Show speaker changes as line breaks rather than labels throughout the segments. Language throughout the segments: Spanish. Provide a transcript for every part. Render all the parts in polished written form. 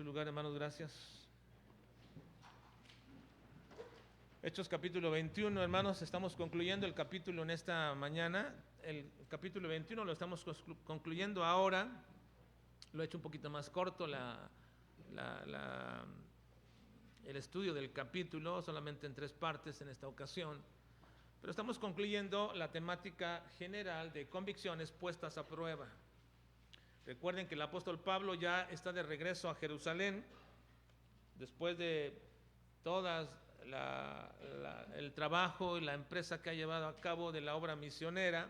su lugar, hermanos, gracias. Hechos capítulo 21, hermanos, estamos concluyendo el capítulo en esta mañana. El capítulo 21 lo estamos concluyendo ahora. Lo he hecho un poquito más corto el estudio del capítulo, solamente en 3 partes en esta ocasión. Pero estamos concluyendo la temática general de convicciones puestas a prueba. Recuerden que el apóstol Pablo ya está de regreso a Jerusalén, después de todas el trabajo y la empresa que ha llevado a cabo de la obra misionera.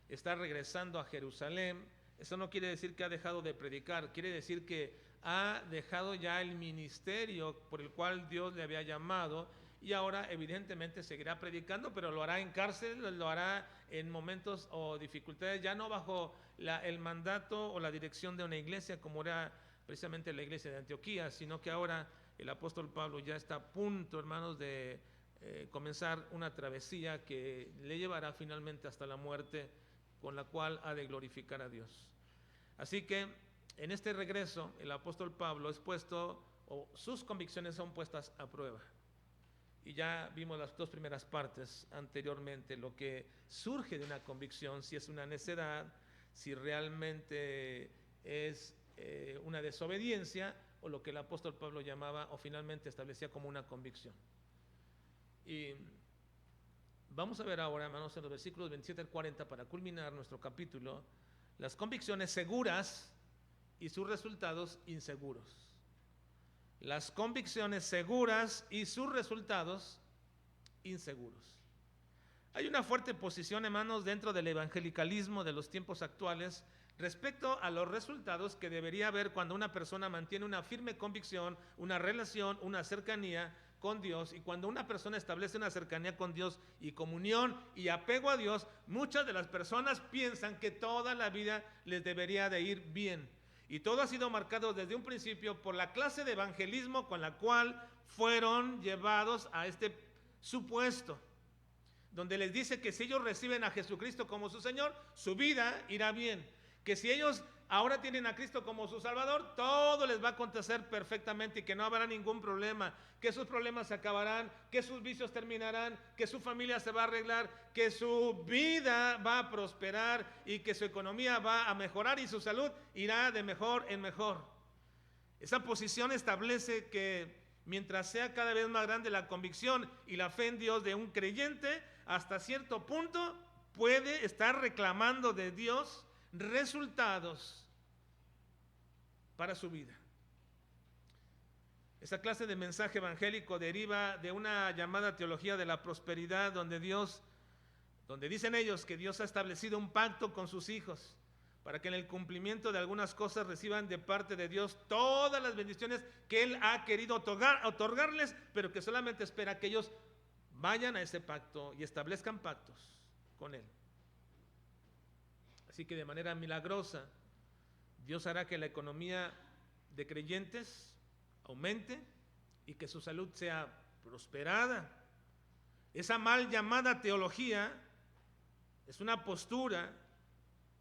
Está regresando a Jerusalén. Eso no quiere decir que ha dejado de predicar, quiere decir que ha dejado ya el ministerio por el cual Dios le había llamado, y ahora evidentemente seguirá predicando, pero lo hará en cárcel, lo hará en momentos o dificultades, ya no bajo el mandato o la dirección de una iglesia como era precisamente la iglesia de Antioquía, sino que ahora el apóstol Pablo ya está a punto, hermanos, de comenzar una travesía que le llevará finalmente hasta la muerte, con la cual ha de glorificar a Dios. Así que en este regreso el apóstol Pablo es puesto, o sus convicciones son puestas a prueba. Y ya vimos las 2 primeras partes anteriormente, lo que surge de una convicción, si es una necedad, si realmente es una desobediencia, o lo que el apóstol Pablo llamaba o finalmente establecía como una convicción. Y vamos a ver ahora, hermanos, en los versículos 27 al 40, para culminar nuestro capítulo, las convicciones seguras y sus resultados inseguros. Las convicciones seguras y sus resultados inseguros. Hay una fuerte posición, hermanos, dentro del evangelicalismo de los tiempos actuales respecto a los resultados que debería haber cuando una persona mantiene una firme convicción, una relación, una cercanía con Dios. Y cuando una persona establece una cercanía con Dios y comunión y apego a Dios, muchas de las personas piensan que toda la vida les debería de ir bien. Y todo ha sido marcado desde un principio por la clase de evangelismo con la cual fueron llevados a este supuesto, donde les dice que si ellos reciben a Jesucristo como su Señor, su vida irá bien. Que si ellos ahora tienen a Cristo como su Salvador, todo les va a acontecer perfectamente y que no habrá ningún problema, que sus problemas se acabarán, que sus vicios terminarán, que su familia se va a arreglar, que su vida va a prosperar y que su economía va a mejorar y su salud irá de mejor en mejor. Esa posición establece que mientras sea cada vez más grande la convicción y la fe en Dios de un creyente, hasta cierto punto puede estar reclamando de Dios resultados para su vida. Esa clase de mensaje evangélico deriva de una llamada teología de la prosperidad, donde dicen ellos que Dios ha establecido un pacto con sus hijos para que en el cumplimiento de algunas cosas reciban de parte de Dios todas las bendiciones que Él ha querido otorgarles, pero que solamente espera que ellos vayan a ese pacto y establezcan pactos con Él. Así que de manera milagrosa, Dios hará que la economía de creyentes aumente y que su salud sea prosperada. Esa mal llamada teología es una postura,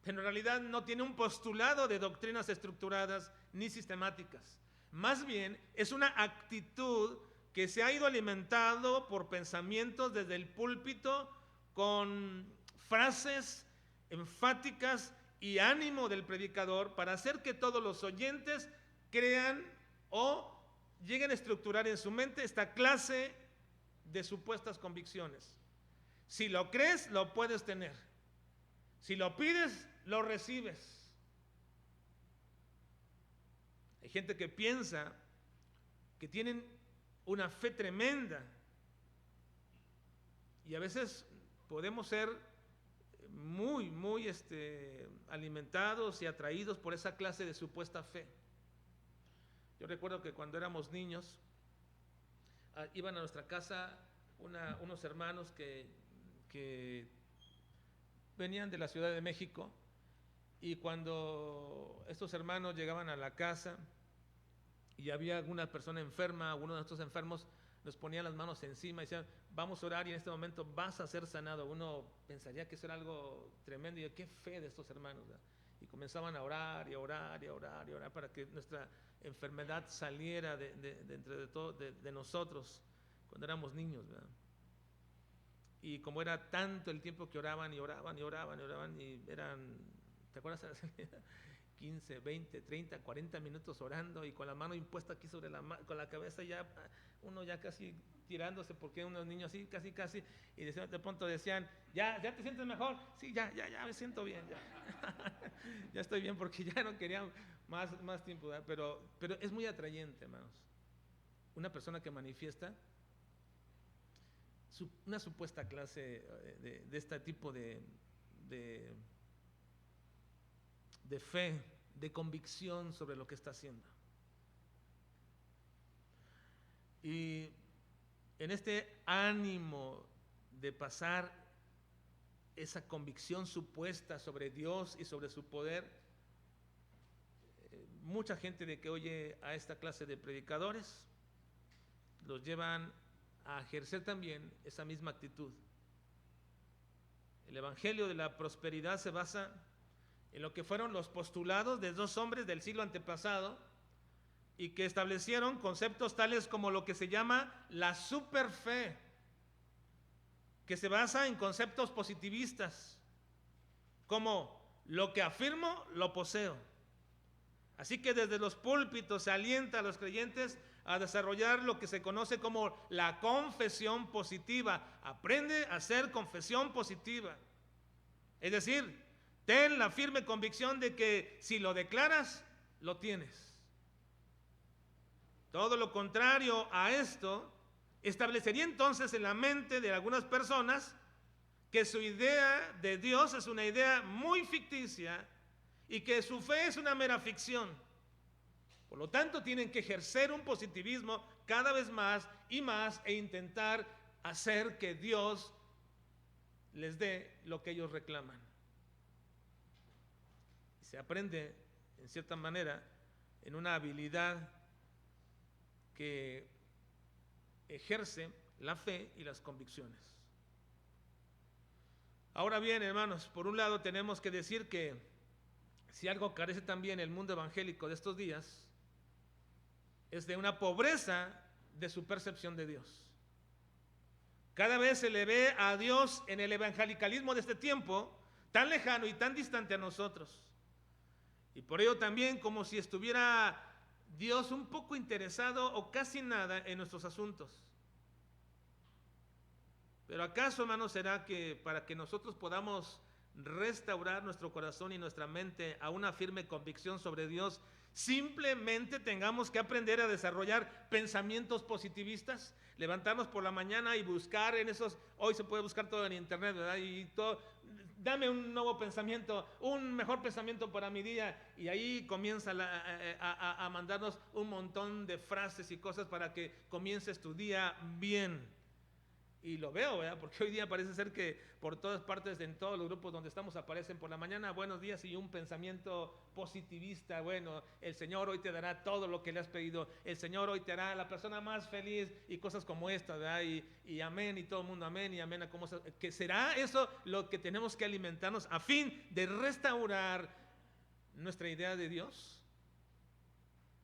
pero en realidad no tiene un postulado de doctrinas estructuradas ni sistemáticas. Más bien es una actitud que se ha ido alimentando por pensamientos desde el púlpito, con frases enfáticas y ánimo del predicador para hacer que todos los oyentes crean o lleguen a estructurar en su mente esta clase de supuestas convicciones. Si lo crees, lo puedes tener. Si lo pides, lo recibes. Hay gente que piensa que tienen una fe tremenda y a veces podemos ser muy alimentados y atraídos por esa clase de supuesta fe. Yo recuerdo que cuando éramos niños, iban a nuestra casa unos hermanos que venían de la Ciudad de México, y cuando estos hermanos llegaban a la casa y había alguna persona enferma, alguno de estos enfermos, nos ponían las manos encima y decían, vamos a orar y en este momento vas a ser sanado. Uno pensaría que eso era algo tremendo, y yo, qué fe de estos hermanos, ¿verdad? y comenzaban a orar y a orar y a orar y a orar para que nuestra enfermedad saliera de nosotros cuando éramos niños, ¿verdad? Y como era tanto el tiempo que oraban y oraban y oraban y oraban, y eran, ¿te acuerdas? 15, 20, 30, 40 minutos orando y con la mano impuesta aquí sobre con la cabeza ya, uno ya casi tirándose, porque unos niños así, casi, y de pronto decían, ¿ya te sientes mejor? Sí, ya me siento bien, ya. Ya estoy bien, porque ya no quería más tiempo, ¿verdad? Pero es muy atrayente, hermanos. Una persona que manifiesta una supuesta clase de este tipo de fe, de convicción sobre lo que está haciendo. Y en este ánimo de pasar esa convicción supuesta sobre Dios y sobre su poder, mucha gente de que oye a esta clase de predicadores los llevan a ejercer también esa misma actitud. El evangelio de la prosperidad se basa en lo que fueron los postulados de dos hombres del siglo antepasado y que establecieron conceptos tales como lo que se llama la superfe, que se basa en conceptos positivistas, como lo que afirmo, lo poseo. Así que desde los púlpitos se alienta a los creyentes a desarrollar lo que se conoce como la confesión positiva. Aprende a hacer confesión positiva. Es decir, ten la firme convicción de que si lo declaras, lo tienes. Todo lo contrario a esto establecería entonces en la mente de algunas personas que su idea de Dios es una idea muy ficticia y que su fe es una mera ficción. Por lo tanto, tienen que ejercer un positivismo cada vez más y más e intentar hacer que Dios les dé lo que ellos reclaman. Se aprende, en cierta manera, en una habilidad que ejerce la fe y las convicciones. Ahora bien, hermanos, por un lado tenemos que decir que si algo carece también el mundo evangélico de estos días, es de una pobreza de su percepción de Dios. Cada vez se le ve a Dios en el evangelicalismo de este tiempo tan lejano y tan distante a nosotros. Y por ello también como si estuviera Dios un poco interesado o casi nada en nuestros asuntos. Pero ¿acaso, hermanos, será que para que nosotros podamos restaurar nuestro corazón y nuestra mente a una firme convicción sobre Dios, simplemente tengamos que aprender a desarrollar pensamientos positivistas? Levantarnos por la mañana y buscar en esos, hoy se puede buscar todo en internet, ¿verdad? Y todo, dame un nuevo pensamiento, un mejor pensamiento para mi día, y ahí comienza a mandarnos un montón de frases y cosas para que comiences tu día bien. Y lo veo, ¿verdad? Porque hoy día parece ser que por todas partes, en todos los grupos donde estamos, aparecen por la mañana buenos días y un pensamiento positivista. Bueno, el Señor hoy te dará todo lo que le has pedido, el Señor hoy te hará la persona más feliz, y cosas como esta, ¿verdad? Y amén, y todo el mundo amén y amén. ¿Que será eso lo que tenemos que alimentarnos a fin de restaurar nuestra idea de Dios?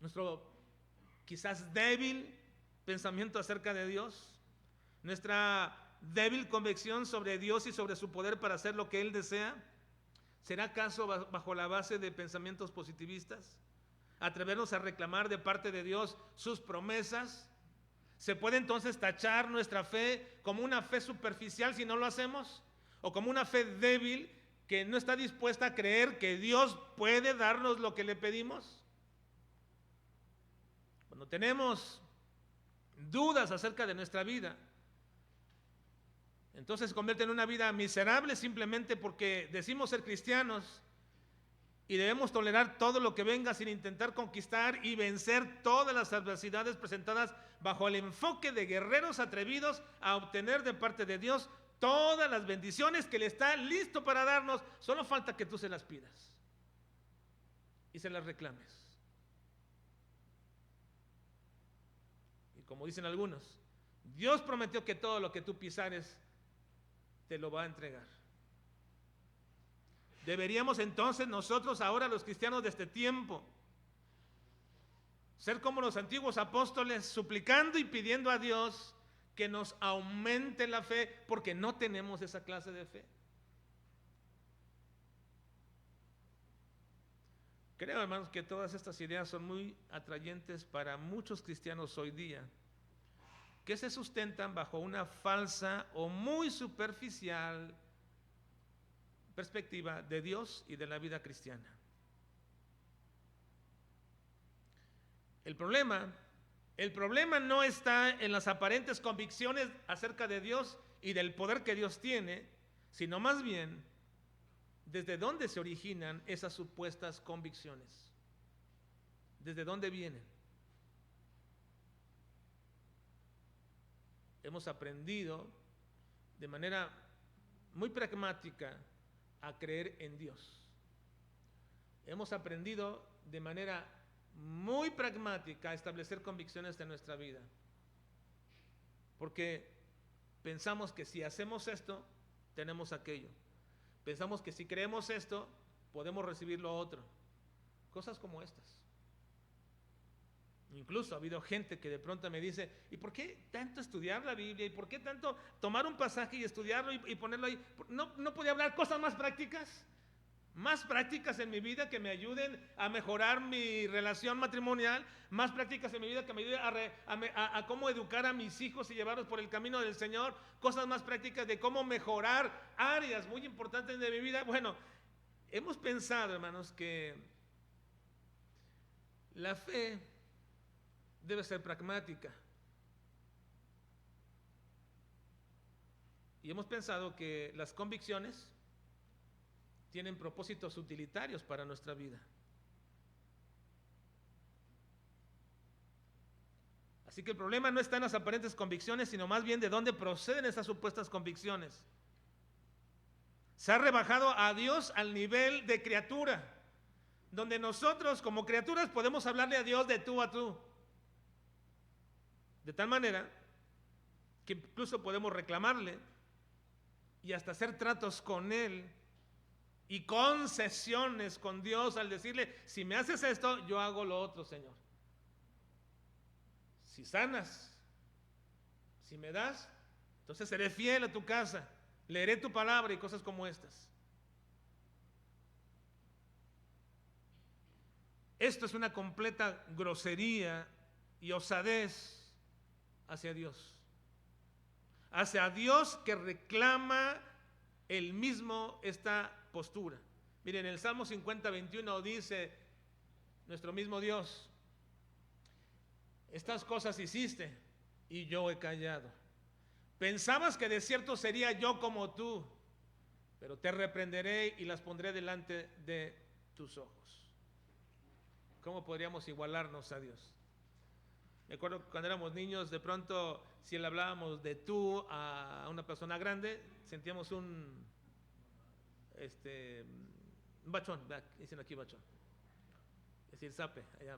Nuestro quizás débil pensamiento acerca de Dios, nuestra débil convicción sobre Dios y sobre su poder para hacer lo que Él desea. ¿Será acaso bajo la base de pensamientos positivistas? ¿Atrevernos a reclamar de parte de Dios sus promesas? ¿Se puede entonces tachar nuestra fe como una fe superficial si no lo hacemos? ¿O como una fe débil que no está dispuesta a creer que Dios puede darnos lo que le pedimos? Cuando tenemos dudas acerca de nuestra vida, entonces se convierte en una vida miserable simplemente porque decimos ser cristianos y debemos tolerar todo lo que venga sin intentar conquistar y vencer todas las adversidades presentadas bajo el enfoque de guerreros atrevidos a obtener de parte de Dios todas las bendiciones que Él está listo para darnos. Solo falta que tú se las pidas y se las reclames. Y como dicen algunos, Dios prometió que todo lo que tú pisares te lo va a entregar. Deberíamos entonces nosotros ahora, los cristianos de este tiempo, ser como los antiguos apóstoles, suplicando y pidiendo a Dios que nos aumente la fe, porque no tenemos esa clase de fe. Creo, hermanos, que todas estas ideas son muy atrayentes para muchos cristianos hoy día, que se sustentan bajo una falsa o muy superficial perspectiva de Dios y de la vida cristiana. El problema no está en las aparentes convicciones acerca de Dios y del poder que Dios tiene, sino más bien desde dónde se originan esas supuestas convicciones. ¿Desde dónde vienen? Hemos aprendido de manera muy pragmática a creer en Dios. Hemos aprendido de manera muy pragmática a establecer convicciones de nuestra vida. Porque pensamos que si hacemos esto, tenemos aquello. Pensamos que si creemos esto, podemos recibir lo otro. Cosas como estas. Incluso ha habido gente que de pronto me dice, ¿y por qué tanto estudiar la Biblia? ¿Y por qué tanto tomar un pasaje y estudiarlo y ponerlo ahí? ¿No podía hablar cosas más prácticas? Más prácticas en mi vida que me ayuden a mejorar mi relación matrimonial, más prácticas en mi vida que me ayuden a cómo educar a mis hijos y llevarlos por el camino del Señor, cosas más prácticas de cómo mejorar áreas muy importantes de mi vida. Bueno, hemos pensado, hermanos, que la fe debe ser pragmática. Y hemos pensado que las convicciones tienen propósitos utilitarios para nuestra vida. Así que el problema no está en las aparentes convicciones, sino más bien de dónde proceden esas supuestas convicciones. Se ha rebajado a Dios al nivel de criatura, donde nosotros como criaturas podemos hablarle a Dios de tú a tú. De tal manera que incluso podemos reclamarle y hasta hacer tratos con Él y concesiones con Dios al decirle, si me haces esto, yo hago lo otro, Señor. Si sanas, si me das, entonces seré fiel a tu casa, leeré tu palabra y cosas como estas. Esto es una completa grosería y osadez hacia Dios. Hacia Dios que reclama él mismo esta postura. Miren, el Salmo 50:21 dice nuestro mismo Dios, estas cosas hiciste y yo he callado. Pensabas que de cierto sería yo como tú, pero te reprenderé y las pondré delante de tus ojos. ¿Cómo podríamos igualarnos a Dios? Me acuerdo que cuando éramos niños, de pronto, si le hablábamos de tú a una persona grande, sentíamos un bachón, dicen aquí bachón, es decir, zape, allá,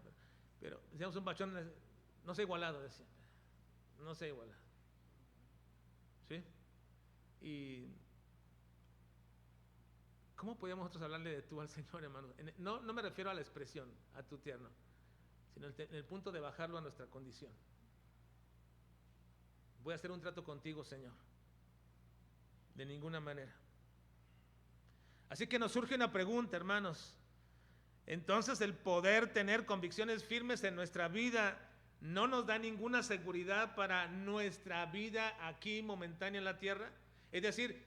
pero decíamos un bachón, no se ha igualado, decía, no se ha igualado, ¿sí? Y ¿cómo podíamos nosotros hablarle de tú al Señor, hermano? No me refiero a la expresión, a tu tierno, sino en el punto de bajarlo a nuestra condición. Voy a hacer un trato contigo, Señor. De ninguna manera. Así que nos surge una pregunta, hermanos. Entonces, el poder tener convicciones firmes en nuestra vida no nos da ninguna seguridad para nuestra vida aquí momentánea en la tierra. Es decir,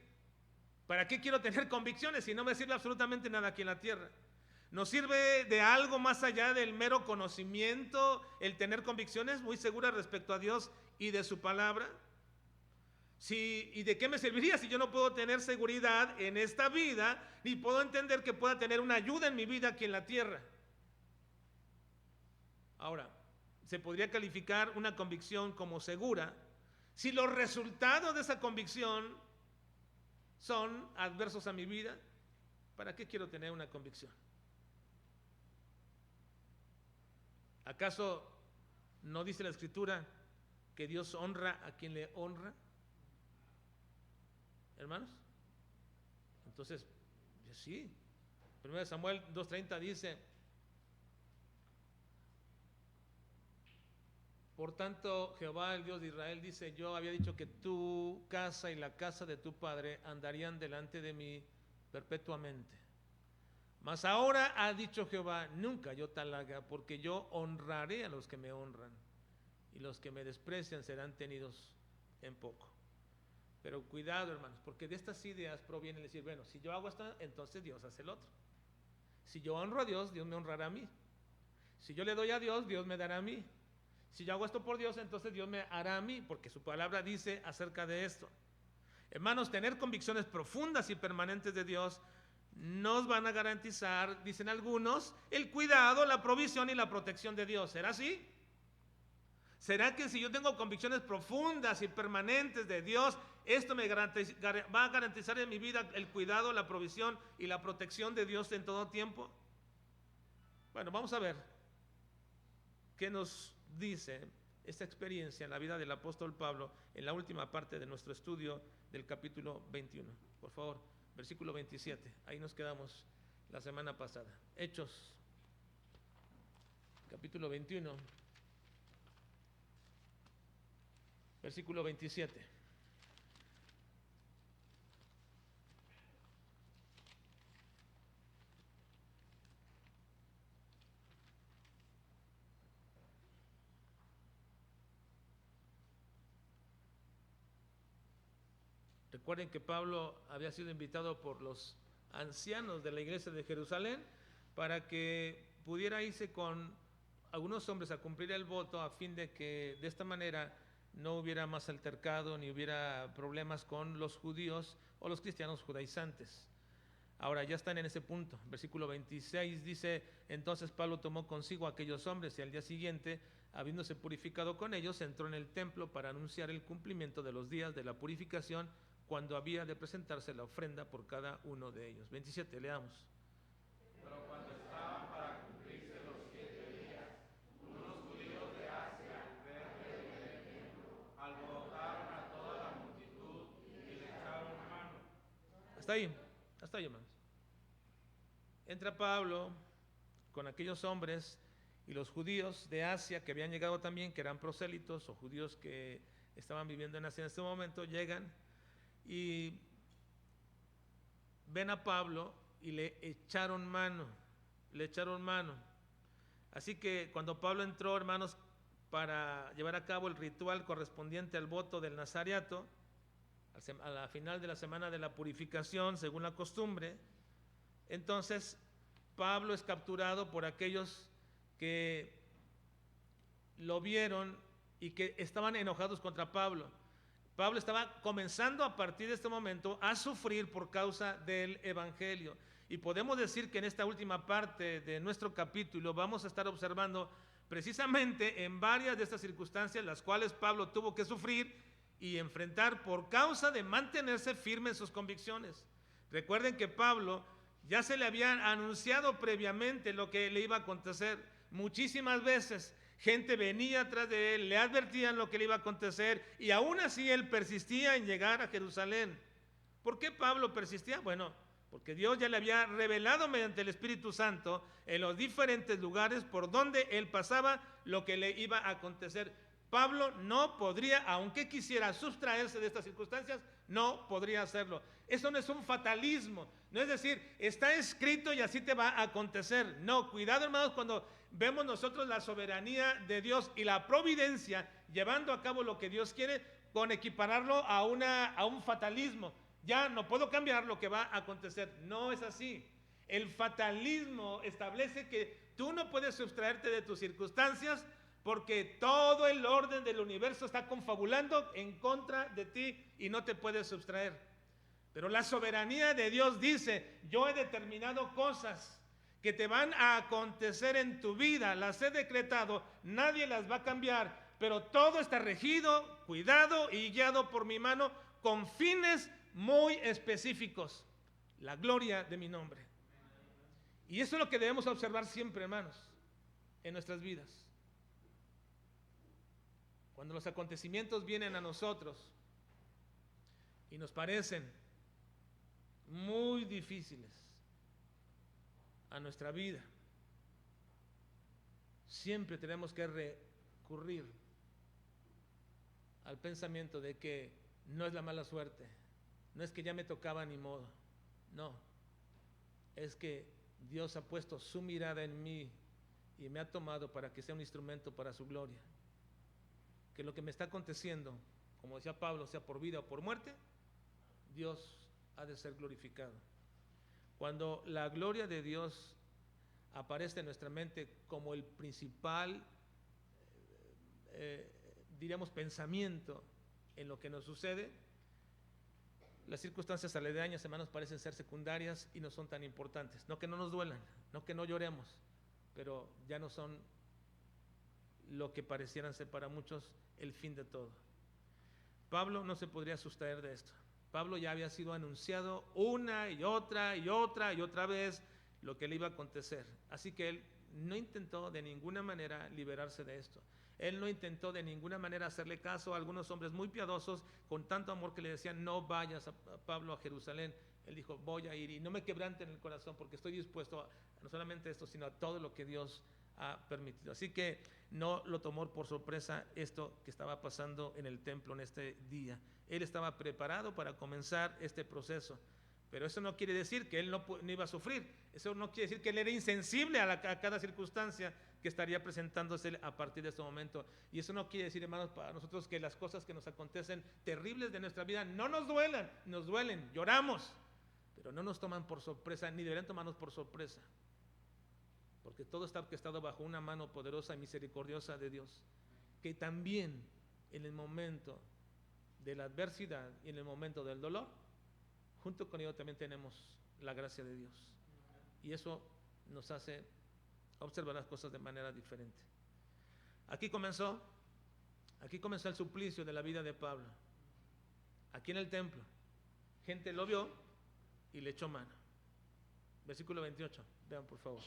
¿para qué quiero tener convicciones si no me sirve absolutamente nada aquí en la tierra? ¿Nos sirve de algo más allá del mero conocimiento el tener convicciones muy seguras respecto a Dios y de su palabra? ¿Y de qué me serviría si yo no puedo tener seguridad en esta vida, ni puedo entender que pueda tener una ayuda en mi vida aquí en la tierra? Ahora, ¿se podría calificar una convicción como segura si los resultados de esa convicción son adversos a mi vida? ¿Para qué quiero tener una convicción? ¿Acaso no dice la Escritura que Dios honra a quien le honra? Hermanos, entonces, sí, 1 Samuel 2:30 dice: por tanto, Jehová, el Dios de Israel, dice: yo había dicho que tu casa y la casa de tu padre andarían delante de mí perpetuamente. Mas ahora ha dicho Jehová: nunca yo tal haga, porque yo honraré a los que me honran, y los que me desprecian serán tenidos en poco. Pero cuidado, hermanos, porque de estas ideas proviene decir: bueno, si yo hago esto, entonces Dios hace el otro. Si yo honro a Dios, Dios me honrará a mí. Si yo le doy a Dios, Dios me dará a mí. Si yo hago esto por Dios, entonces Dios me hará a mí, porque su palabra dice acerca de esto. Hermanos, tener convicciones profundas y permanentes de Dios nos van a garantizar, dicen algunos, el cuidado, la provisión y la protección de Dios. ¿Será así? ¿Será que si yo tengo convicciones profundas y permanentes de Dios, esto me va a garantizar en mi vida el cuidado, la provisión y la protección de Dios en todo tiempo? Bueno, vamos a ver qué nos dice esta experiencia en la vida del apóstol Pablo en la última parte de nuestro estudio del capítulo 21. Por favor, versículo 27. Ahí nos quedamos la semana pasada. Hechos, capítulo 21, versículo 27. Recuerden que Pablo había sido invitado por los ancianos de la iglesia de Jerusalén para que pudiera irse con algunos hombres a cumplir el voto, a fin de que de esta manera no hubiera más altercado ni hubiera problemas con los judíos o los cristianos judaizantes. Ahora ya están en ese punto. Versículo 26 dice: entonces Pablo tomó consigo a aquellos hombres y al día siguiente, habiéndose purificado con ellos, entró en el templo para anunciar el cumplimiento de los días de la purificación, cuando había de presentarse la ofrenda por cada uno de ellos. 27, leamos.
Pero cuando estaban para cumplirse los 7 días, unos judíos de Asia, verle en el templo, alborotaron a toda la multitud y le echaron mano.
Hasta ahí, hermanos. Entra Pablo con aquellos hombres y los judíos de Asia que habían llegado también, que eran prosélitos o judíos que estaban viviendo en Asia en este momento, llegan y ven a Pablo y le echaron mano. Así que cuando Pablo entró, hermanos, para llevar a cabo el ritual correspondiente al voto del Nazareato, a la final de la semana de la purificación, según la costumbre, entonces Pablo es capturado por aquellos que lo vieron y que estaban enojados contra Pablo. Pablo estaba comenzando a partir de este momento a sufrir por causa del evangelio. Y podemos decir que en esta última parte de nuestro capítulo vamos a estar observando precisamente en varias de estas circunstancias las cuales Pablo tuvo que sufrir y enfrentar por causa de mantenerse firme en sus convicciones. Recuerden que Pablo ya se le había anunciado previamente lo que le iba a acontecer. Muchísimas veces gente venía atrás de él, le advertían lo que le iba a acontecer y aún así él persistía en llegar a Jerusalén. ¿Por qué Pablo persistía? Bueno, porque Dios ya le había revelado mediante el Espíritu Santo en los diferentes lugares por donde él pasaba lo que le iba a acontecer. Pablo no podría, aunque quisiera sustraerse de estas circunstancias, no podría hacerlo. Eso no es un fatalismo, no es decir, está escrito y así te va a acontecer. No, cuidado, hermanos, cuando vemos nosotros la soberanía de Dios y la providencia llevando a cabo lo que Dios quiere, con equipararlo a un fatalismo. Ya no puedo cambiar lo que va a acontecer. No es así. El fatalismo establece que tú no puedes sustraerte de tus circunstancias, porque todo el orden del universo está confabulando en contra de ti y no te puedes sustraer. Pero la soberanía de Dios dice: yo he determinado cosas que te van a acontecer en tu vida, las he decretado, nadie las va a cambiar, pero todo está regido, cuidado y guiado por mi mano con fines muy específicos: la gloria de mi nombre. Y eso es lo que debemos observar siempre, hermanos, en nuestras vidas. Cuando los acontecimientos vienen a nosotros y nos parecen muy difíciles, a nuestra vida. Siempre tenemos que recurrir al pensamiento de que no es la mala suerte, no es que ya me tocaba ni modo, no, es que Dios ha puesto su mirada en mí y me ha tomado para que sea un instrumento para su gloria. Que lo que me está aconteciendo, como decía Pablo, sea por vida o por muerte, Dios ha de ser glorificado. Cuando la gloria de Dios aparece en nuestra mente como el principal, diríamos, pensamiento en lo que nos sucede, las circunstancias aledañas, hermanos, parecen ser secundarias y no son tan importantes. No que no nos duelan, no que no lloremos, pero ya no son lo que parecieran ser para muchos el fin de todo. Pablo no se podría sustraer de esto. Pablo ya había sido anunciado una y otra y otra y otra vez lo que le iba a acontecer. Así que él no intentó de ninguna manera liberarse de esto. Él no intentó de ninguna manera hacerle caso a algunos hombres muy piadosos con tanto amor que le decían: no vayas a Pablo a Jerusalén. Él dijo: voy a ir y no me quebranten el corazón, porque estoy dispuesto a no solamente esto, sino a todo lo que Dios ha permitido. Así que no lo tomó por sorpresa esto que estaba pasando en el templo en este día. Él estaba preparado para comenzar este proceso, pero eso no quiere decir que él no iba a sufrir. Eso no quiere decir que él era insensible a cada circunstancia que estaría presentándose a partir de este momento. Y eso no quiere decir, hermanos, para nosotros que las cosas que nos acontecen terribles de nuestra vida no nos duelan, nos duelen, lloramos, pero no nos toman por sorpresa, ni deberían tomarnos por sorpresa, porque todo está orquestado bajo una mano poderosa y misericordiosa de Dios, que también en el momento de la adversidad y en el momento del dolor, junto con ello también tenemos la gracia de Dios, y eso nos hace observar las cosas de manera diferente. Aquí comenzó el suplicio de la vida de Pablo, aquí en el templo. Gente lo vio y le echó mano. Versículo 28, vean por favor.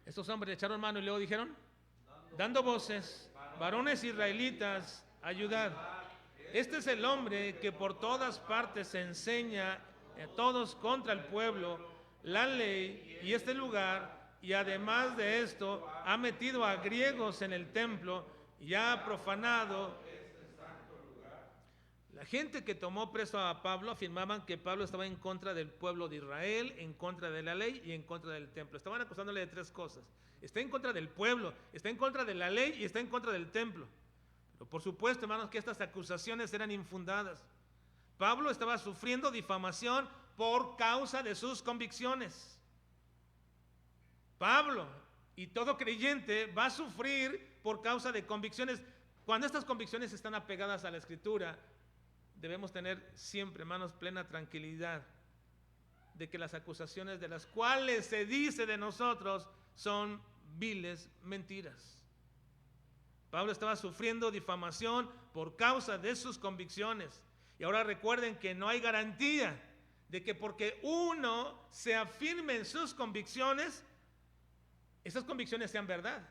Estos hombres le echaron mano y luego dijeron: dando voces, varones israelitas, ayudad. Este es el hombre que por todas partes enseña a todos contra el pueblo la ley y este lugar, y además de esto ha metido a griegos en el templo y ha profanado. La gente que tomó preso a Pablo afirmaban que Pablo estaba en contra del pueblo de Israel, en contra de la ley y en contra del templo. Estaban acusándole de tres cosas: está en contra del pueblo, está en contra de la ley y está en contra del templo. Pero por supuesto, hermanos, que estas acusaciones eran infundadas. Pablo estaba sufriendo difamación por causa de sus convicciones. Pablo y todo creyente va a sufrir por causa de convicciones. Cuando estas convicciones están apegadas a la Escritura, debemos tener siempre, hermanos, plena tranquilidad de que las acusaciones de las cuales se dice de nosotros son viles mentiras. Pablo estaba sufriendo difamación por causa de sus convicciones. Y ahora recuerden que no hay garantía de que porque uno se afirme en sus convicciones, esas convicciones sean verdad.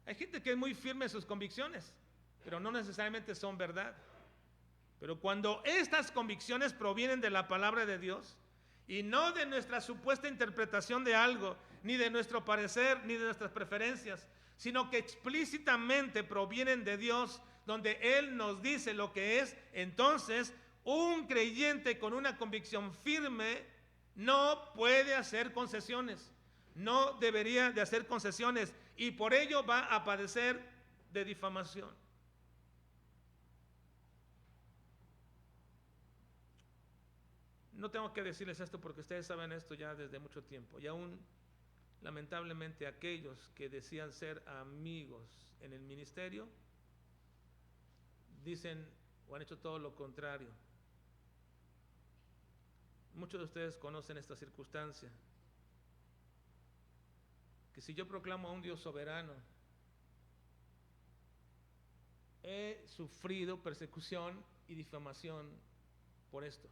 Hay gente que es muy firme en sus convicciones, pero no necesariamente son verdad. Pero cuando estas convicciones provienen de la palabra de Dios y no de nuestra supuesta interpretación de algo, ni de nuestro parecer, ni de nuestras preferencias, sino que explícitamente provienen de Dios, donde Él nos dice lo que es, entonces un creyente con una convicción firme no puede hacer concesiones, no debería de hacer concesiones, y por ello va a padecer de difamación. No tengo que decirles esto porque ustedes saben esto ya desde mucho tiempo, y aún lamentablemente aquellos que decían ser amigos en el ministerio dicen o han hecho todo lo contrario. Muchos de ustedes conocen esta circunstancia, que si yo proclamo a un Dios soberano, he sufrido persecución y difamación por esto.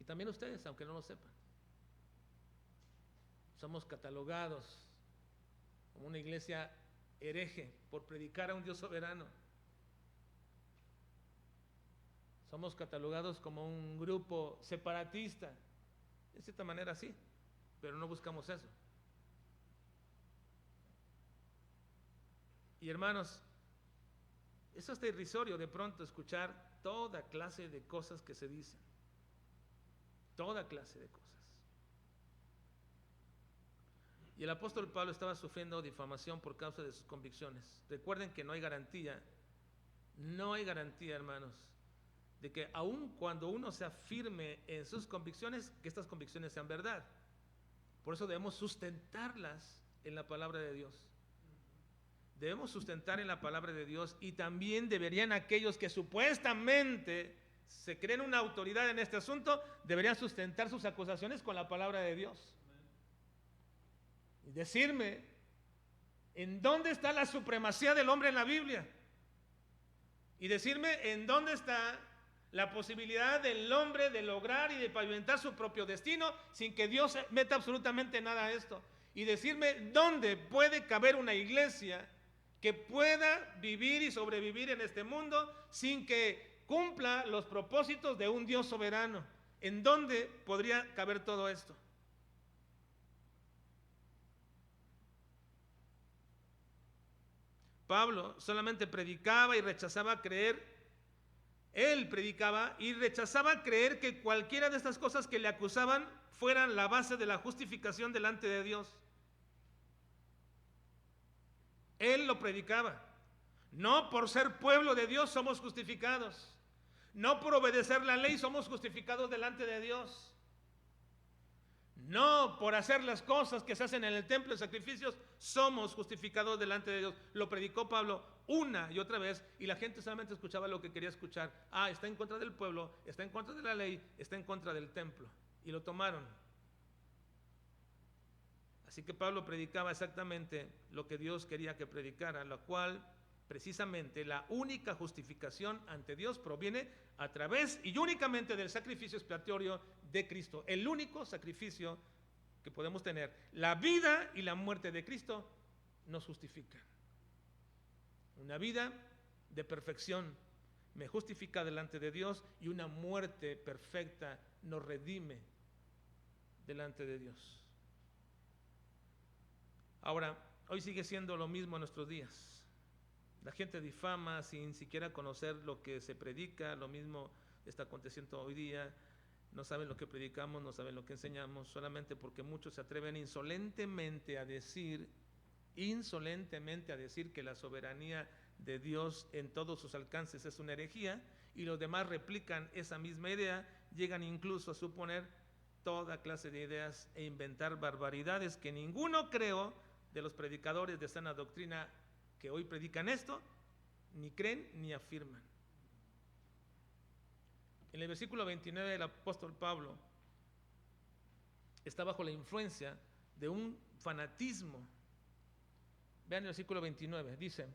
Y también ustedes, aunque no lo sepan. Somos catalogados como una iglesia hereje por predicar a un Dios soberano. Somos catalogados como un grupo separatista, de cierta manera sí, pero no buscamos eso. Y hermanos, es hasta irrisorio de pronto escuchar toda clase de cosas que se dicen, toda clase de cosas. Y el apóstol Pablo estaba sufriendo difamación por causa de sus convicciones. Recuerden que no hay garantía, hermanos, de que aun cuando uno sea firme en sus convicciones, que estas convicciones sean verdad. Por eso debemos sustentarlas en la palabra de Dios. Debemos sustentar en la palabra de Dios, y también deberían aquellos que supuestamente se creen una autoridad en este asunto, deberían sustentar sus acusaciones con la palabra de Dios. Y decirme en dónde está la supremacía del hombre en la Biblia. Y decirme en dónde está la posibilidad del hombre de lograr y de pavimentar su propio destino sin que Dios meta absolutamente nada a esto. Y decirme dónde puede caber una iglesia que pueda vivir y sobrevivir en este mundo sin que cumpla los propósitos de un Dios soberano. ¿En dónde podría caber todo esto? Pablo solamente predicaba y rechazaba creer. Él predicaba y rechazaba creer que cualquiera de estas cosas que le acusaban fueran la base de la justificación delante de Dios. Él lo predicaba. No por ser pueblo de Dios somos justificados. No por obedecer la ley somos justificados delante de Dios. No por hacer las cosas que se hacen en el templo de sacrificios somos justificados delante de Dios. Lo predicó Pablo una y otra vez, y la gente solamente escuchaba lo que quería escuchar. Está en contra del pueblo, está en contra de la ley, está en contra del templo. Y lo tomaron. Así que Pablo predicaba exactamente lo que Dios quería que predicara, lo cual precisamente la única justificación ante Dios proviene a través y únicamente del sacrificio expiatorio de Cristo. El único sacrificio que podemos tener. La vida y la muerte de Cristo nos justifican. Una vida de perfección me justifica delante de Dios, y una muerte perfecta nos redime delante de Dios. Ahora, hoy sigue siendo lo mismo en nuestros días. La gente difama sin siquiera conocer lo que se predica. Lo mismo está aconteciendo hoy día. No saben lo que predicamos, no saben lo que enseñamos, solamente porque muchos se atreven insolentemente a decir que la soberanía de Dios en todos sus alcances es una herejía, y los demás replican esa misma idea, llegan incluso a suponer toda clase de ideas e inventar barbaridades que ninguno, creo, de los predicadores de sana doctrina que hoy predican esto, ni creen ni afirman. En el versículo 29 el apóstol Pablo está bajo la influencia de un fanatismo. Vean el versículo 29, dice: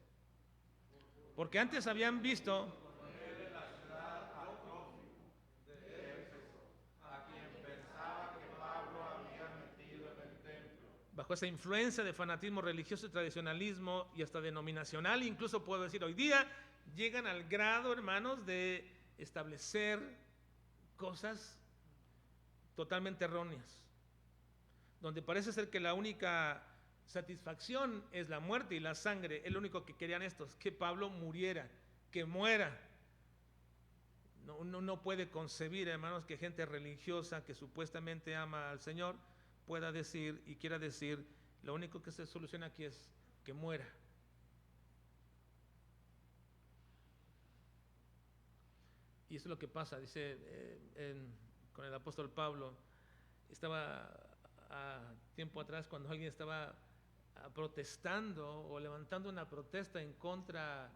porque antes habían visto bajo esa influencia de fanatismo religioso y tradicionalismo y hasta denominacional, incluso puedo decir hoy día, llegan al grado, hermanos, de establecer cosas totalmente erróneas, donde parece ser que la única satisfacción es la muerte y la sangre. Es lo único que querían estos, que Pablo muriera, que muera. No puede concebir, hermanos, que gente religiosa que supuestamente ama al Señor pueda decir y quiera decir, lo único que se soluciona aquí es que muera. Y eso es lo que pasa, dice con el apóstol Pablo. Estaba a tiempo atrás cuando alguien estaba protestando o levantando una protesta en contra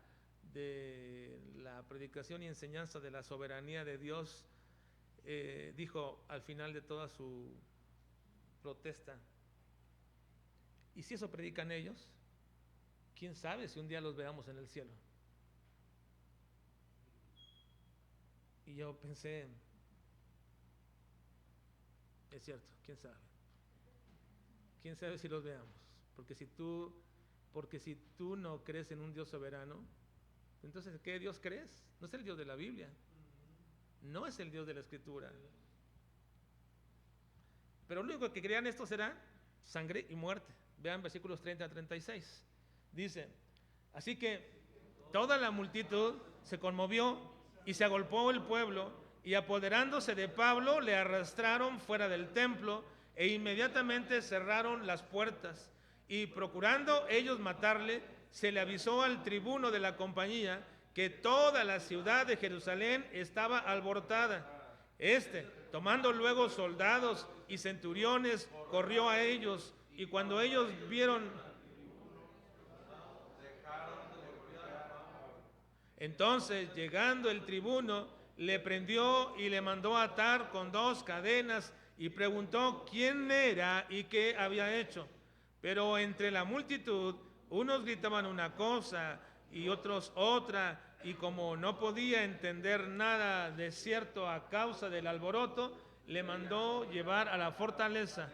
de la predicación y enseñanza de la soberanía de Dios, dijo al final de toda su protesta: ¿y si eso predican ellos? ¿Quién sabe si un día los veamos en el cielo? Y yo pensé, es cierto, quién sabe. ¿Quién sabe si los veamos? Porque si tú no crees en un Dios soberano, entonces ¿qué Dios crees? No es el Dios de la Biblia. no es el Dios de la Escritura. Pero lo único que querían estos era sangre y muerte. Vean versículos 30 a 36. Dice, así que toda la multitud se conmovió y se agolpó el pueblo, y apoderándose de Pablo le arrastraron fuera del templo e inmediatamente cerraron las puertas. Y procurando ellos matarle, se le avisó al tribuno de la compañía que toda la ciudad de Jerusalén estaba alborotada. Tomando luego soldados y centuriones, corrió a ellos, y cuando ellos vieron, entonces llegando el tribuno, le prendió y le mandó atar con 2 cadenas, y preguntó quién era y qué había hecho. Pero entre la multitud, unos gritaban una cosa y otros otra, y como no podía entender nada de cierto a causa del alboroto, le mandó llevar a la fortaleza.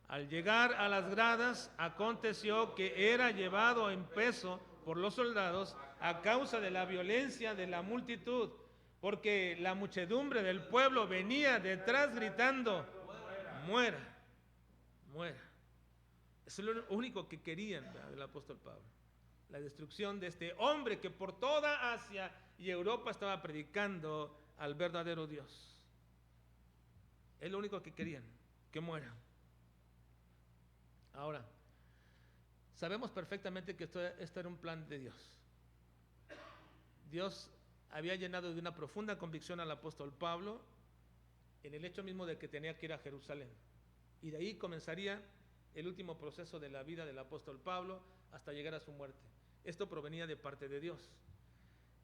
Al llegar a las gradas, aconteció que era llevado en peso por los soldados a causa de la violencia de la multitud, porque la muchedumbre del pueblo venía detrás gritando, muera, muera. Eso es lo único que querían el apóstol Pablo, la destrucción de este hombre que por toda Asia y Europa estaba predicando al verdadero Dios. Es lo único que querían, que muera. Ahora, sabemos perfectamente que esto era un plan de Dios. Dios había llenado de una profunda convicción al apóstol Pablo en el hecho mismo de que tenía que ir a Jerusalén. Y de ahí comenzaría el último proceso de la vida del apóstol Pablo hasta llegar a su muerte. Esto provenía de parte de Dios.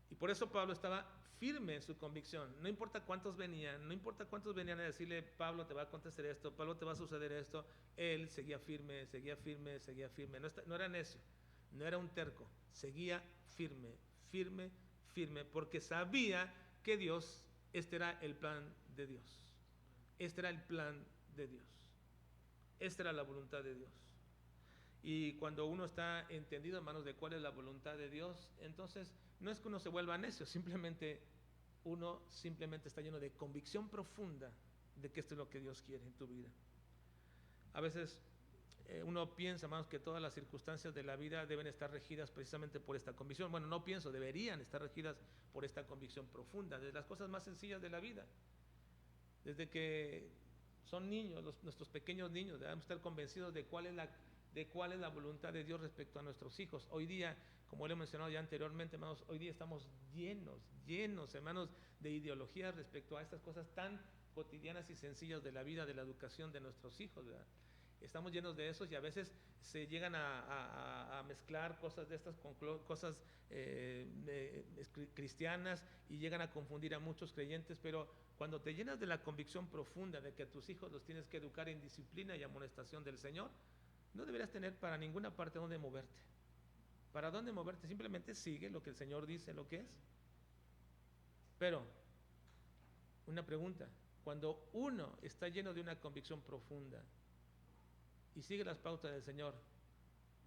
Y por eso Pablo estaba firme en su convicción. No importa cuántos venían, no importa cuántos venían a decirle, Pablo te va a acontecer esto, Pablo te va a suceder esto. Él seguía firme, seguía firme, seguía firme. No era necio, no era un terco. Seguía firme, firme, firme, porque sabía que Dios, este era el plan de Dios. Este era el plan de Dios. Esta era la voluntad de Dios. Y cuando uno está entendido, hermanos, de cuál es la voluntad de Dios, entonces no es que uno se vuelva necio, uno simplemente está lleno de convicción profunda de que esto es lo que Dios quiere en tu vida. A veces uno piensa, hermanos, que todas las circunstancias de la vida deben estar regidas precisamente por esta convicción. Bueno, no pienso, deberían estar regidas por esta convicción profunda, de las cosas más sencillas de la vida. Desde que son niños, nuestros pequeños niños, debemos estar convencidos de cuál es la voluntad de Dios respecto a nuestros hijos. Hoy día, como lo he mencionado ya anteriormente, hermanos, hoy día estamos llenos, hermanos, de ideologías respecto a estas cosas tan cotidianas y sencillas de la vida, de la educación de nuestros hijos, ¿verdad? Estamos llenos de esos y a veces se llegan a mezclar cosas de estas con cosas cristianas y llegan a confundir a muchos creyentes, pero cuando te llenas de la convicción profunda de que a tus hijos los tienes que educar en disciplina y amonestación del Señor, no deberías tener para ninguna parte donde moverte. ¿Para dónde moverte? Simplemente sigue lo que el Señor dice, lo que es. Pero, una pregunta, cuando uno está lleno de una convicción profunda y sigue las pautas del Señor,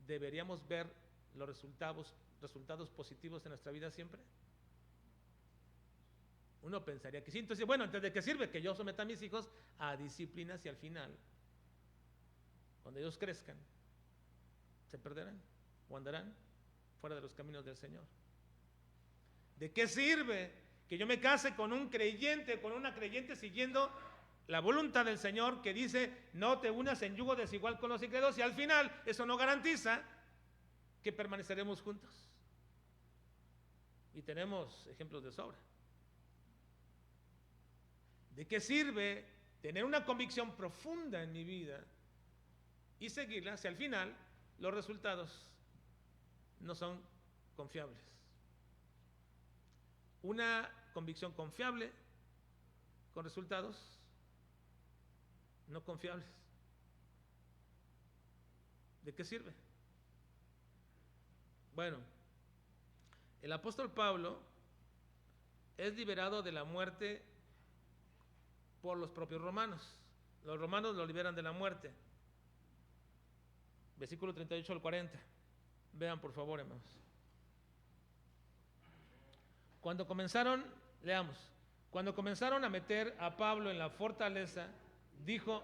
¿deberíamos ver los resultados positivos en nuestra vida siempre? Uno pensaría que sí. Entonces, bueno, ¿entonces de qué sirve que yo someta a mis hijos a disciplinas y al final, cuando ellos crezcan, se perderán o andarán fuera de los caminos del Señor? ¿De qué sirve que yo me case con un creyente, con una creyente siguiendo la voluntad del Señor que dice no te unas en yugo desigual con los incrédulos, y al final eso no garantiza que permaneceremos juntos? Y tenemos ejemplos de sobra. ¿De qué sirve tener una convicción profunda en mi vida y seguirla si al final los resultados no son confiables? Una convicción confiable con resultados no confiables. ¿De qué sirve? Bueno, el apóstol Pablo es liberado de la muerte por los propios romanos. Los romanos lo liberan de la muerte. Versículo 38 al 40. Vean por favor, hermanos. Cuando comenzaron Cuando comenzaron a meter a Pablo en la fortaleza, dijo: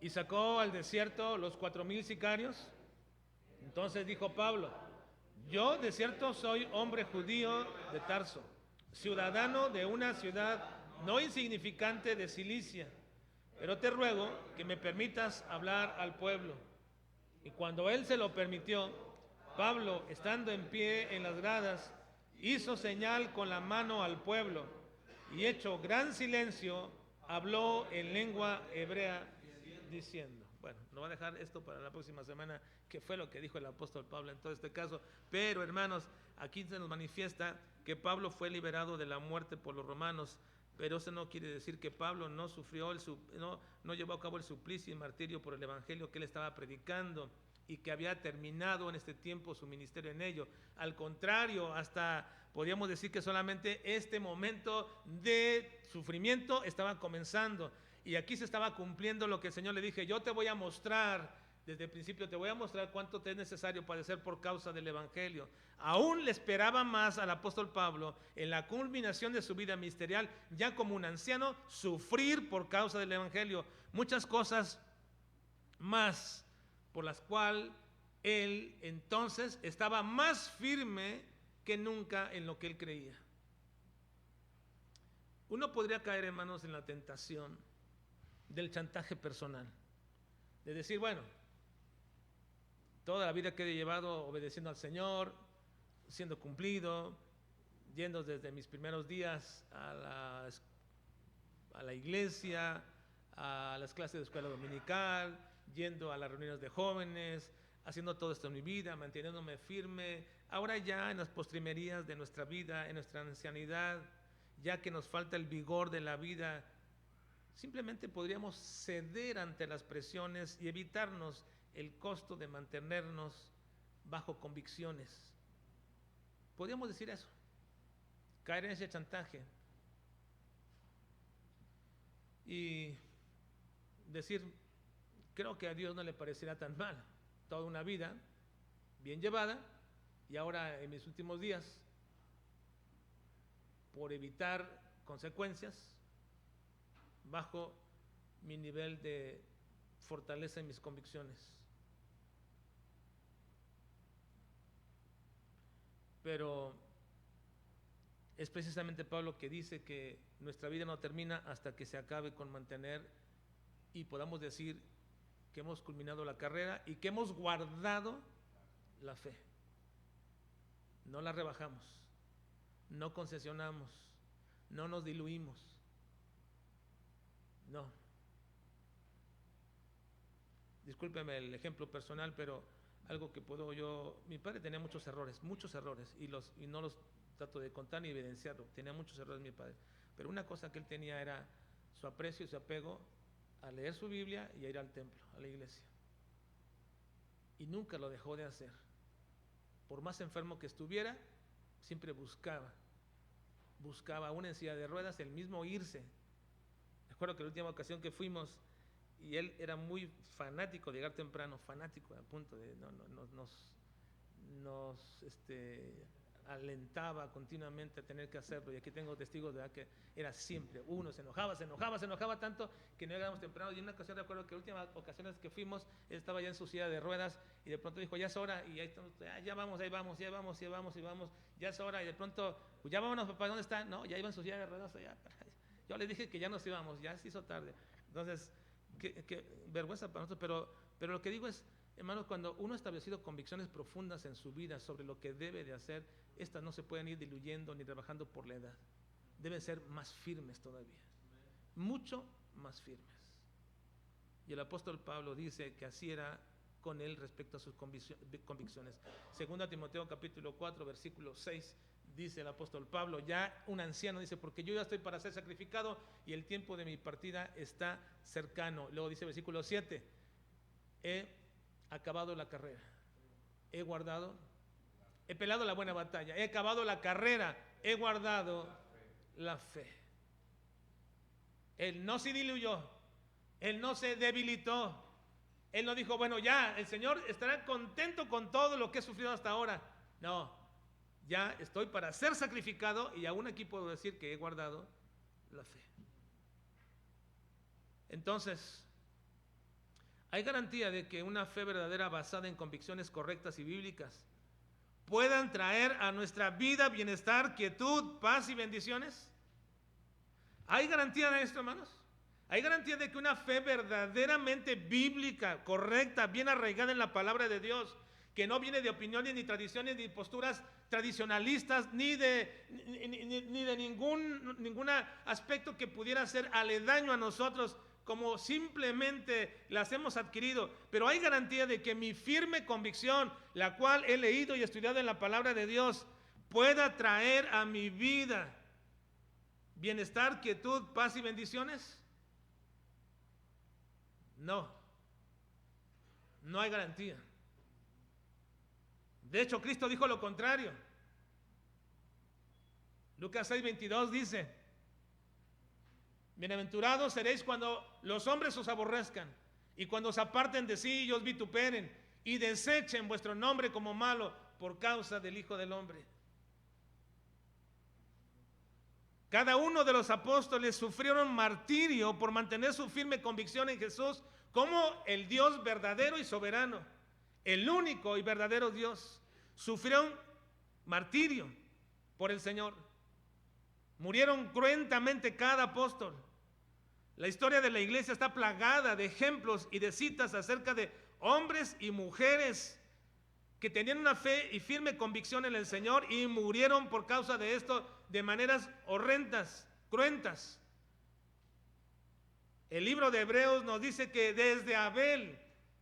y sacó al desierto los 4,000 sicarios. Entonces dijo Pablo: yo de cierto soy hombre judío de Tarso, ciudadano de una ciudad no insignificante de Cilicia, pero te ruego que me permitas hablar al pueblo. Y cuando él se lo permitió, Pablo, estando en pie en las gradas, hizo señal con la mano al pueblo, y hecho gran silencio, habló en lengua hebrea, diciendo... Bueno, no va a dejar esto para la próxima semana, que fue lo que dijo el apóstol Pablo en todo este caso. Pero, hermanos, aquí se nos manifiesta que Pablo fue liberado de la muerte por los romanos, pero eso no quiere decir que Pablo no sufrió, no llevó a cabo el suplicio y martirio por el evangelio que él estaba predicando, y que había terminado en este tiempo su ministerio en ello. Al contrario, hasta podríamos decir que solamente este momento de sufrimiento estaba comenzando. Y aquí se estaba cumpliendo lo que el Señor le dije: yo te voy a mostrar, desde el principio te voy a mostrar cuánto te es necesario padecer por causa del evangelio. Aún le esperaba más al apóstol Pablo, en la culminación de su vida ministerial, ya como un anciano, sufrir por causa del evangelio. Muchas cosas más por las cuales él entonces estaba más firme que nunca en lo que él creía. Uno podría caer, hermanos, en la tentación del chantaje personal, de decir: bueno, toda la vida que he llevado obedeciendo al Señor, siendo cumplido, yendo desde mis primeros días a la iglesia, a las clases de escuela dominical, yendo a las reuniones de jóvenes, haciendo todo esto en mi vida, manteniéndome firme. Ahora ya en las postrimerías de nuestra vida, en nuestra ancianidad, ya que nos falta el vigor de la vida, simplemente podríamos ceder ante las presiones y evitarnos el costo de mantenernos bajo convicciones. Podríamos decir eso, caer en ese chantaje y decir: creo que a Dios no le parecerá tan mal toda una vida bien llevada, y ahora en mis últimos días, por evitar consecuencias, bajo mi nivel de fortaleza en mis convicciones. Pero es precisamente Pablo que dice que nuestra vida no termina hasta que se acabe con mantener y podamos decir que hemos culminado la carrera y que hemos guardado la fe. No la rebajamos, no concesionamos, no nos diluimos. No. Discúlpeme el ejemplo personal, pero algo que puedo yo... Mi padre tenía muchos errores, y no los trato de contar ni evidenciarlo. Tenía muchos errores mi padre, pero una cosa que él tenía era su aprecio y su apego a leer su Biblia y a ir al templo, a la iglesia. Y nunca lo dejó de hacer. Por más enfermo que estuviera, siempre buscaba aún en silla de ruedas, el mismo irse. Recuerdo que la última ocasión que fuimos, y él era muy fanático de llegar temprano, fanático, a punto de nos alentaba continuamente a tener que hacerlo. Y aquí tengo testigos de que era siempre, uno se enojaba tanto que no llegábamos temprano. Y en una ocasión, recuerdo que la última ocasión que fuimos, él estaba ya en su silla de ruedas, y de pronto dijo: ya es hora, y ahí estamos, ya vamos, ya es hora, y de pronto: pues ya vámonos, papá, ¿dónde está? No, ya iba en su silla de ruedas allá. Yo le dije que ya nos íbamos, ya se hizo tarde. Entonces, qué vergüenza para nosotros, pero lo que digo es, hermanos, cuando uno ha establecido convicciones profundas en su vida sobre lo que debe de hacer, estas no se pueden ir diluyendo ni rebajando por la edad. Deben ser más firmes todavía, mucho más firmes. Y el apóstol Pablo dice que así era con él respecto a sus convicciones. Segunda Timoteo capítulo 4, versículo 6, dice el apóstol Pablo, ya un anciano, dice: porque yo ya estoy para ser sacrificado y el tiempo de mi partida está cercano. Luego dice versículo 7, he acabado la carrera, he pelado la buena batalla, he acabado la carrera, he guardado la fe. Él no se diluyó, Él no se debilitó. Él no dijo, bueno, ya, el Señor estará contento con todo lo que he sufrido hasta ahora. No, ya estoy para ser sacrificado y aún aquí puedo decir que he guardado la fe. Entonces, ¿hay garantía de que una fe verdadera basada en convicciones correctas y bíblicas puedan traer a nuestra vida bienestar, quietud, paz y bendiciones? ¿Hay garantía de esto, hermanos? ¿Hay garantía de que una fe verdaderamente bíblica, correcta, bien arraigada en la palabra de Dios, que no viene de opiniones, ni tradiciones, ni posturas tradicionalistas, ni de ningún aspecto que pudiera ser aledaño a nosotros, como simplemente las hemos adquirido? Pero hay garantía de que mi firme convicción, la cual he leído y estudiado en la palabra de Dios, pueda traer a mi vida bienestar, quietud, paz y bendiciones. No, no hay garantía. De hecho, Cristo dijo lo contrario. Lucas 6:22 dice: bienaventurados seréis cuando los hombres os aborrezcan y cuando os aparten de sí y os vituperen y desechen vuestro nombre como malo por causa del Hijo del Hombre. Cada uno de los apóstoles sufrieron martirio por mantener su firme convicción en Jesús como el Dios verdadero y soberano, el único y verdadero Dios. Sufrieron martirio por el Señor. Murieron cruentamente cada apóstol. La historia de la iglesia está plagada de ejemplos y de citas acerca de hombres y mujeres que tenían una fe y firme convicción en el Señor y murieron por causa de esto de maneras horrendas, cruentas. El libro de Hebreos nos dice que desde Abel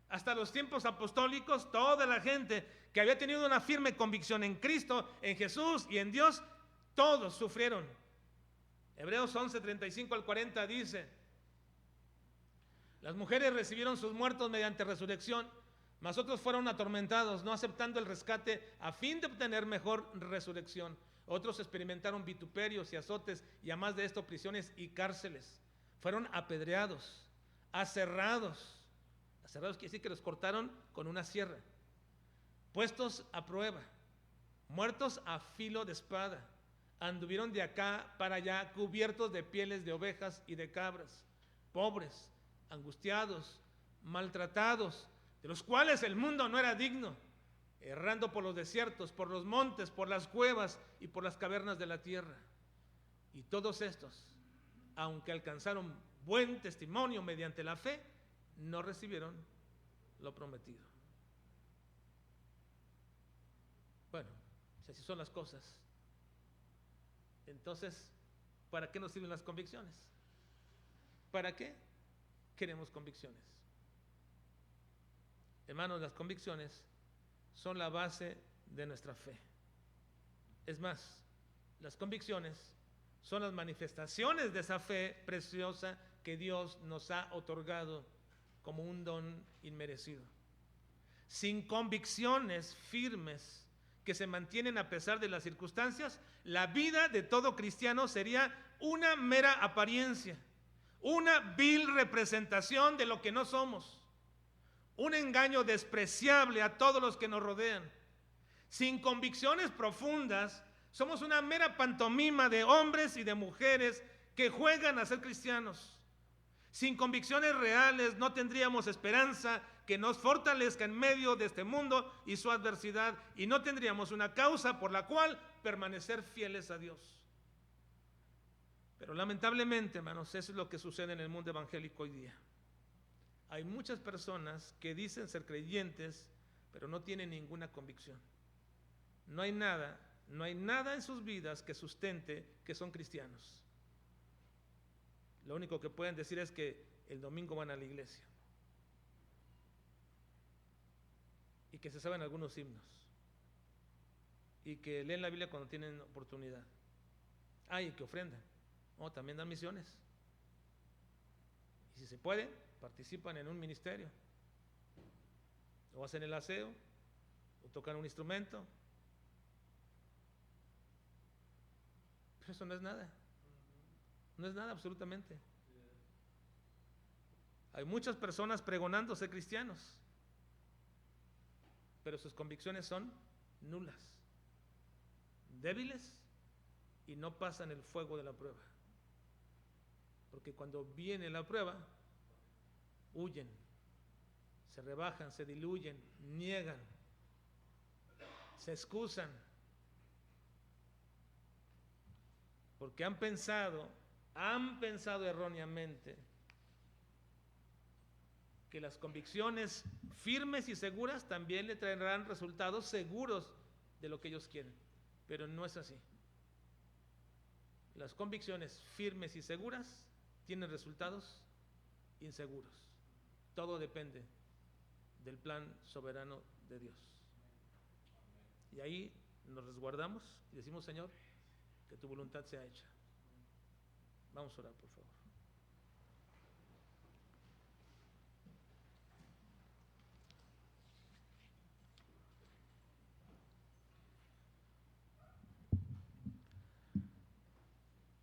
hasta los tiempos apostólicos, toda la gente que había tenido una firme convicción en Cristo, en Jesús y en Dios, todos sufrieron. Hebreos 11:35 al 40 dice: las mujeres recibieron sus muertos mediante resurrección, mas otros fueron atormentados, no aceptando el rescate a fin de obtener mejor resurrección. Otros experimentaron vituperios y azotes, y además de esto prisiones y cárceles. Fueron apedreados, aserrados. Aserrados quiere decir que los cortaron con una sierra. Puestos a prueba, muertos a filo de espada. Anduvieron de acá para allá cubiertos de pieles de ovejas y de cabras, pobres, angustiados, maltratados, de los cuales el mundo no era digno, errando por los desiertos, por los montes, por las cuevas y por las cavernas de la tierra. Y todos estos, aunque alcanzaron buen testimonio mediante la fe, no recibieron lo prometido. Bueno, si así son las cosas, entonces, ¿para qué nos sirven las convicciones? ¿Para qué queremos convicciones? Hermanos, las convicciones son la base de nuestra fe. Es más, las convicciones son las manifestaciones de esa fe preciosa que Dios nos ha otorgado como un don inmerecido. Sin convicciones firmes que se mantienen a pesar de las circunstancias, la vida de todo cristiano sería una mera apariencia, una vil representación de lo que no somos, un engaño despreciable a todos los que nos rodean. Sin convicciones profundas, somos una mera pantomima de hombres y de mujeres que juegan a ser cristianos. Sin convicciones reales no tendríamos esperanza que nos fortalezca en medio de este mundo y su adversidad, y no tendríamos una causa por la cual permanecer fieles a Dios. Pero lamentablemente, hermanos, eso es lo que sucede en el mundo evangélico hoy día. Hay muchas personas que dicen ser creyentes, pero no tienen ninguna convicción. No hay nada en sus vidas que sustente que son cristianos. Lo único que pueden decir es que el domingo van a la iglesia y que se saben algunos himnos y que leen la Biblia cuando tienen oportunidad. Y que ofrendan. También dan misiones. Y si se puede, participan en un ministerio, o hacen el aseo, o tocan un instrumento. Pero eso no es nada. No es nada absolutamente. Hay muchas personas pregonando ser cristianos, pero sus convicciones son nulas, débiles, y no pasan el fuego de la prueba. Porque cuando viene la prueba, huyen, se rebajan, se diluyen, niegan, se excusan, porque han pensado erróneamente que las convicciones firmes y seguras también le traerán resultados seguros de lo que ellos quieren, pero no es así. Las convicciones firmes y seguras tienen resultados inseguros. Todo depende del plan soberano de Dios. Y ahí nos resguardamos y decimos: Señor, que tu voluntad sea hecha. Vamos a orar, por favor.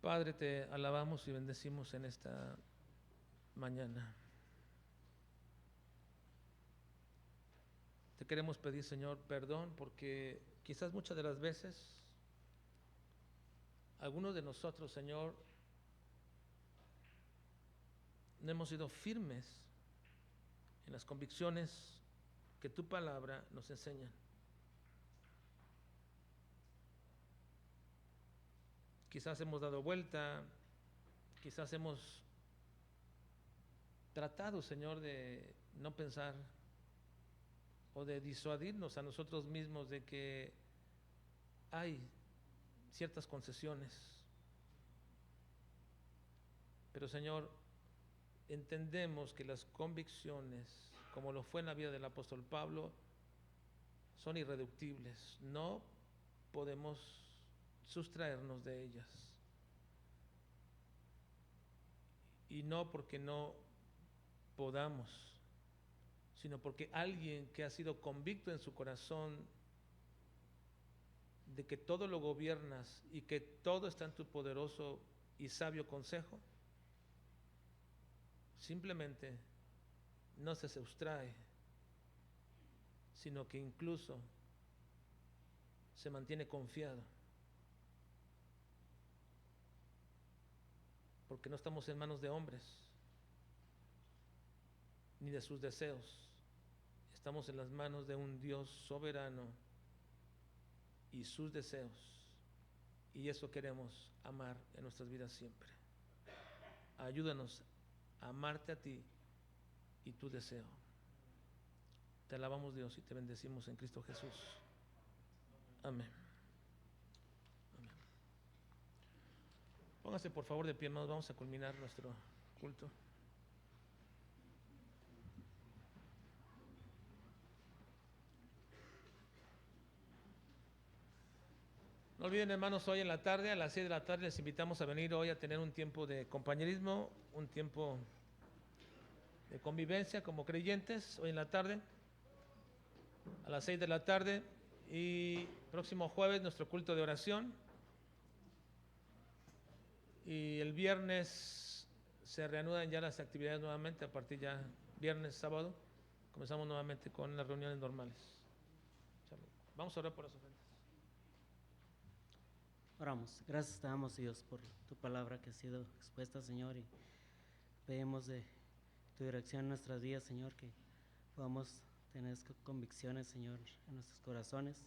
Padre, te alabamos y bendecimos en esta mañana. Te queremos pedir, Señor, perdón, porque quizás muchas de las veces algunos de nosotros, Señor, no hemos sido firmes en las convicciones que tu palabra nos enseña. Quizás hemos dado vuelta, quizás hemos tratado, Señor, de no pensar o de disuadirnos a nosotros mismos de que hay ciertas concesiones. Pero, Señor, entendemos que las convicciones, como lo fue en la vida del apóstol Pablo, son irreductibles. No podemos sustraernos de ellas. Y no porque no podamos, sino porque alguien que ha sido convicto en su corazón de que todo lo gobiernas y que todo está en tu poderoso y sabio consejo, simplemente no se sustrae, sino que incluso se mantiene confiado, porque no estamos en manos de hombres ni de sus deseos. Estamos en las manos de un Dios soberano y sus deseos, y eso queremos amar en nuestras vidas siempre. Ayúdanos a amarte a ti y tu deseo. Te alabamos, Dios, y te bendecimos en Cristo Jesús. Amén. Amén. Póngase por favor de pie, hermanos. Vamos a culminar nuestro culto. No olviden, hermanos, hoy en la tarde, a las 6 de la tarde, les invitamos a venir hoy a tener un tiempo de compañerismo, un tiempo de convivencia como creyentes, hoy en la tarde, a las 6 de la tarde, y próximo jueves nuestro culto de oración, y el viernes se reanudan ya las actividades nuevamente, a partir ya viernes, sábado, comenzamos nuevamente con las reuniones normales. Vamos a orar por las ofrendas.
Oramos. Gracias te damos, Dios, por tu palabra que ha sido expuesta, Señor, y pedimos de tu dirección en nuestras vidas, Señor, que podamos tener convicciones, Señor, en nuestros corazones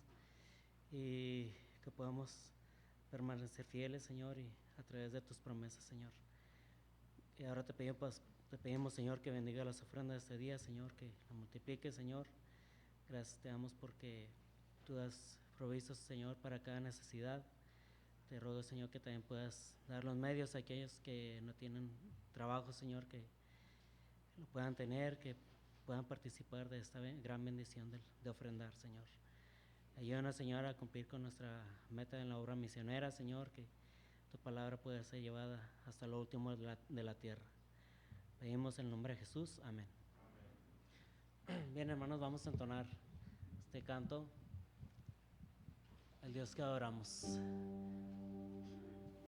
y que podamos permanecer fieles, Señor, y a través de tus promesas, Señor. Y ahora te pedimos, Señor, que bendiga las ofrendas de este día, Señor, que la multiplique, Señor. Gracias te damos porque tú has provisto, Señor, para cada necesidad. Te ruego, Señor, que también puedas dar los medios a aquellos que no tienen trabajo, Señor, que lo puedan tener, que puedan participar de esta gran bendición de ofrendar, Señor. Ayúdanos, Señor, a cumplir con nuestra meta en la obra misionera, Señor, que tu palabra pueda ser llevada hasta lo último de la tierra. Pedimos en el nombre de Jesús. Amén. Amén. Bien, hermanos, vamos a entonar este canto, el Dios que adoramos.